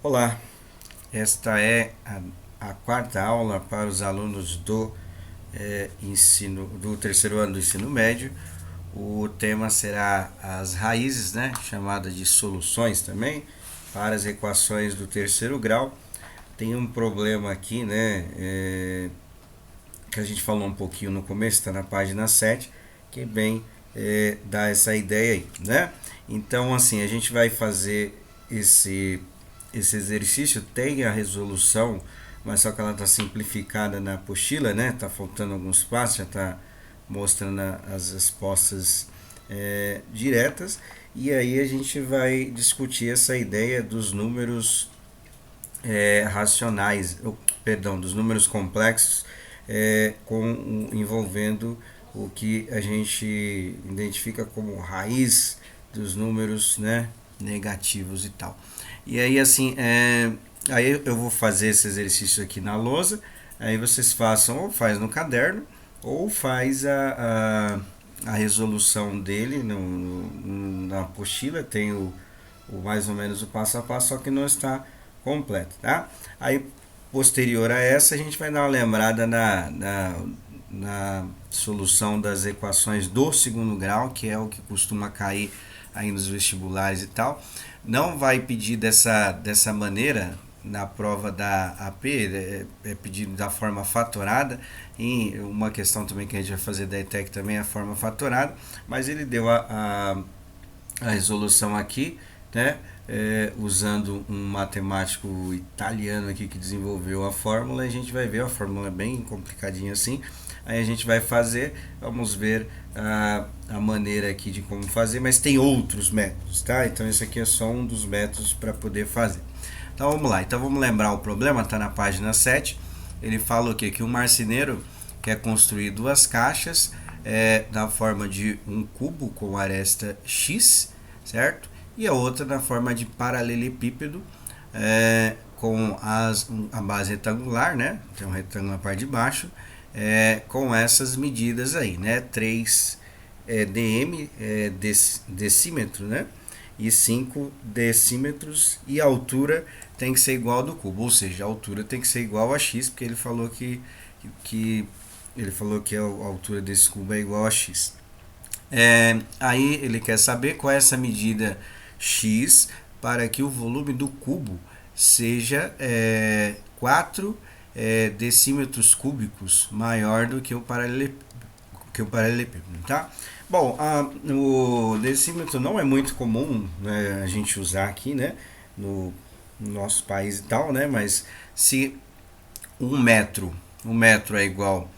Olá, esta é a quarta aula para os alunos do terceiro ano do ensino médio. O tema será as raízes, né, chamada de soluções também, para as equações do terceiro grau. Tem um problema aqui, né, que a gente falou um pouquinho no começo, está na página 7, que bem dá essa ideia aí, né? Então, assim, a gente vai fazer esse exercício, tem a resolução, mas só que ela está simplificada na apostila, né? Tá faltando alguns passos, já está mostrando as respostas diretas, e aí a gente vai discutir essa ideia dos números racionais, perdão, dos números complexos envolvendo o que a gente identifica como raiz dos números, né, negativos e tal. E aí assim, aí eu vou fazer esse exercício aqui na lousa, aí vocês façam ou faz no caderno ou faz a resolução dele na apostila, tem o mais ou menos o passo a passo, só que não está completo, tá? Aí, posterior a essa, a gente vai dar uma lembrada na solução das equações do segundo grau, que é o que costuma cair aí nos vestibulares e tal. Não vai pedir dessa maneira na prova da AP, é pedido da forma fatorada, e uma questão também que a gente vai fazer da ETEC também é a forma fatorada, mas ele deu a resolução aqui, né? Usando um matemático italiano aqui que desenvolveu a fórmula, a gente vai ver, a fórmula é bem complicadinha assim, aí a gente vai fazer, vamos ver a maneira aqui de como fazer, mas tem outros métodos, tá? Então esse aqui é só um dos métodos para poder fazer. Então vamos lá, então vamos lembrar o problema, está na página 7, ele fala o quê? Que um marceneiro quer construir duas caixas na forma de um cubo com aresta X, certo? E a outra na forma de paralelepípedo com a base retangular, né? Tem um retângulo na parte de baixo, com essas medidas aí, né? 3 dm decímetro, né? E 5 decímetros, e a altura tem que ser igual ao do cubo, ou seja, a altura tem que ser igual a x, porque ele falou que a altura desse cubo é igual a x. Aí ele quer saber qual é essa medida x para que o volume do cubo seja 4 decímetros cúbicos maior do que o paralelepípedo, tá? Bom, o decímetro não é muito comum, né, a gente usar aqui, né, no nosso país e tal, né, mas se um metro é igual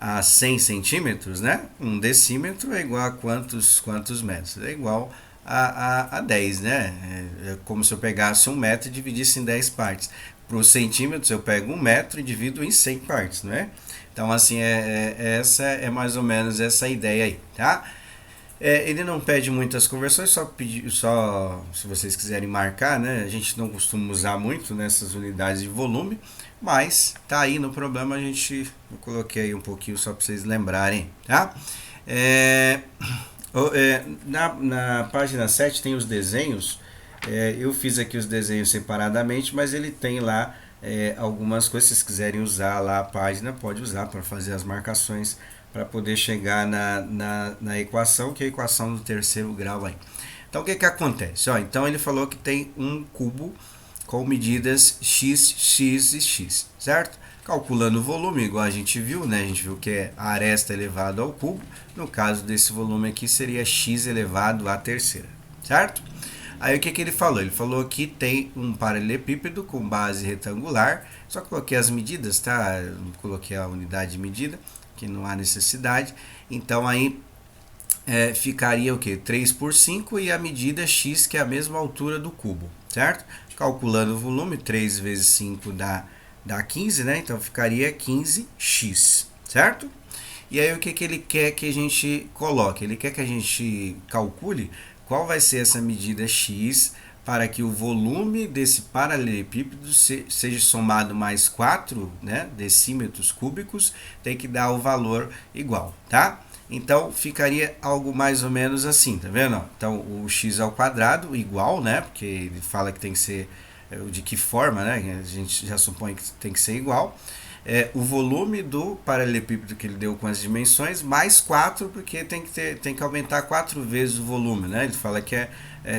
a 100 centímetros, né? Um decímetro é igual a quantos metros? É igual a 10, né? É como se eu pegasse um metro e dividisse em 10 partes. Para os centímetros, eu pego um metro e divido em 100 partes, não é? Então, assim, essa é mais ou menos essa ideia aí, tá? Ele não pede muitas conversões, só se vocês quiserem marcar, né? A gente não costuma usar muito nessas unidades de volume, mas tá aí no problema, eu coloquei aí um pouquinho só para vocês lembrarem, tá? Na página 7 tem os desenhos, eu fiz aqui os desenhos separadamente, mas ele tem lá algumas coisas, se vocês quiserem usar lá a página, pode usar para fazer as marcações para poder chegar na equação, que é a equação do terceiro grau aí. Então o que acontece? Então ele falou que tem um cubo com medidas x, x e x, certo? Calculando o volume, igual a gente viu, né? A gente viu que é a aresta elevado ao cubo. No caso desse volume aqui seria x elevado à terceira, certo? Aí o que ele falou? Ele falou que tem um paralelepípedo com base retangular. Só coloquei as medidas, tá? Não coloquei a unidade de medida, que não há necessidade. Então aí ficaria o que? 3 por 5 e a medida x, que é a mesma altura do cubo, certo? Calculando o volume, 3 vezes 5 dá 15, né? Então ficaria 15x, certo? E aí o que ele quer que a gente coloque? Ele quer que a gente calcule qual vai ser essa medida x para que o volume desse paralelepípedo seja somado mais 4, né, decímetros cúbicos, tem que dar o valor igual, tá? Então ficaria algo mais ou menos assim, tá vendo? Então o x ao quadrado igual, né? Porque ele fala que tem que ser de que forma, né? A gente já supõe que tem que ser igual. O volume do paralelepípedo que ele deu com as dimensões, mais 4, porque tem que aumentar 4 vezes o volume, né? Ele fala que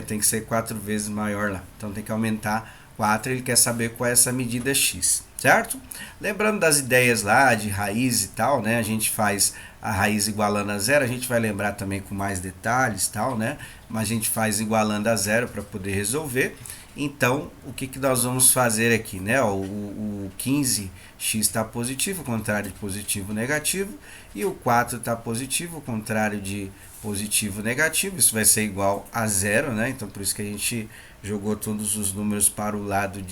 tem que ser 4 vezes maior lá. Então tem que aumentar 4, ele quer saber qual é essa medida x, certo? Lembrando das ideias lá de raiz e tal, né? A gente faz a raiz igualando a zero, a gente vai lembrar também com mais detalhes e tal, né? Mas a gente faz igualando a zero para poder resolver. Então, o que nós vamos fazer aqui, né? O 15x está positivo, o contrário de positivo, negativo, e o 4 está positivo, o contrário de positivo, negativo. Isso vai ser igual a zero, né? Então, por isso que a gente jogou todos os números para o lado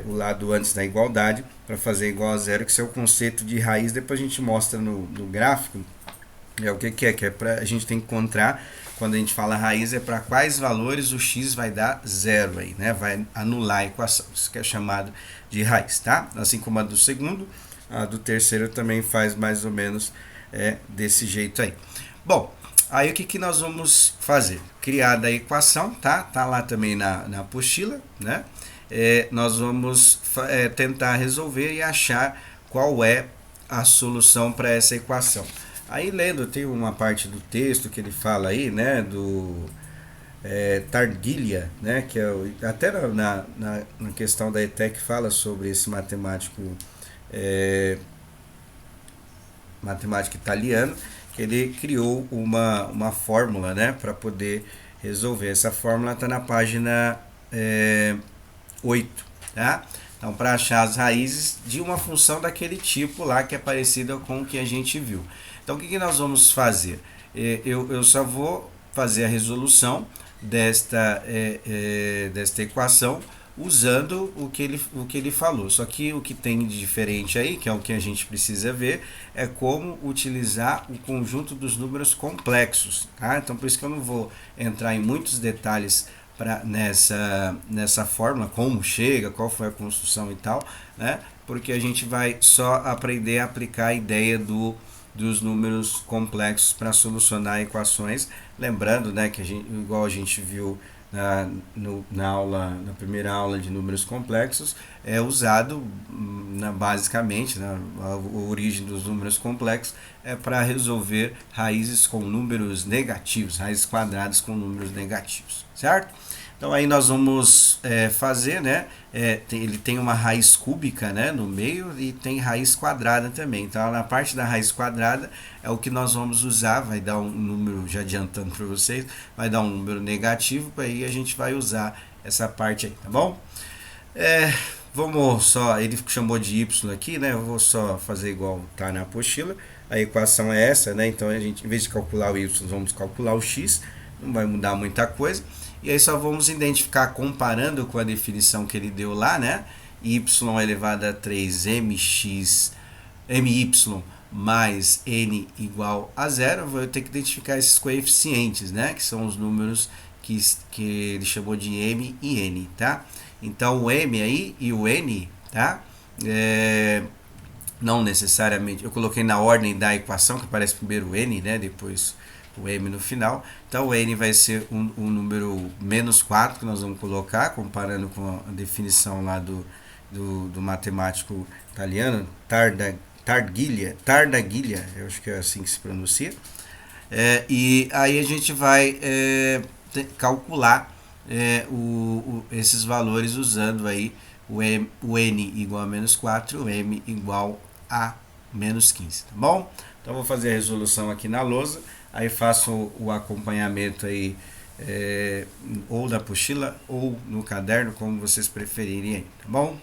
o lado antes da igualdade, para fazer igual a zero, que esse é o conceito de raiz. Depois a gente mostra no gráfico. O que é para a gente tem que encontrar quando a gente fala raiz, é para quais valores o x vai dar zero aí, né? Vai anular a equação. Isso que é chamado de raiz, tá? Assim como a do segundo, a do terceiro também faz mais ou menos desse jeito aí. Bom, aí o que nós vamos fazer? Criada a equação, tá? Tá lá também na apostila, né? Nós vamos tentar resolver e achar qual é a solução para essa equação. Aí lendo, tem uma parte do texto que ele fala aí, né, do Targilha, né, que até na questão da ETEC fala sobre esse matemático italiano, que ele criou uma fórmula, né, para poder resolver. Essa fórmula está na página 8, tá? Então, para achar as raízes de uma função daquele tipo lá, que é parecida com o que a gente viu. Então, o que nós vamos fazer? Eu só vou fazer a resolução desta equação usando o que ele falou. Só que o que tem de diferente aí, que é o que a gente precisa ver, é como utilizar o conjunto dos números complexos. Tá? Então, por isso que eu não vou entrar em muitos detalhes nessa fórmula, como chega, qual foi a construção e tal, né? Porque a gente vai só aprender a aplicar a ideia dos números complexos para solucionar equações, lembrando, né, que igual a gente viu na primeira aula de números complexos, é usado basicamente, né, a origem dos números complexos é para resolver raízes com números negativos, raízes quadradas com números negativos, certo? Então aí nós vamos fazer, né? Ele tem uma raiz cúbica, né, no meio, e tem raiz quadrada também. Então na parte da raiz quadrada é o que nós vamos usar, vai dar um número, já adiantando para vocês, vai dar um número negativo, aí a gente vai usar essa parte aí, tá bom? Vamos só, ele chamou de y aqui, né? Eu vou só fazer igual tá na apostila. A equação é essa, né? Então a gente, em vez de calcular o y, vamos calcular o x, não vai mudar muita coisa. E aí só vamos identificar comparando com a definição que ele deu lá, né? Y elevado a 3 my mais n igual a zero. Eu vou ter que identificar esses coeficientes, né? Que são os números que ele chamou de m e n, tá? Então o m aí e o n, tá? Não necessariamente, eu coloquei na ordem da equação, que aparece primeiro o n, né? Depois o m no final. Então o n vai ser um número menos 4 que nós vamos colocar, comparando com a definição lá do matemático italiano, Targilha, eu acho que é assim que se pronuncia. E aí a gente vai calcular esses valores usando aí o n igual a menos 4, o m igual a menos 15, tá bom? Então vou fazer a resolução aqui na lousa. Aí faço o acompanhamento aí, ou da apostila ou no caderno, como vocês preferirem aí, tá bom?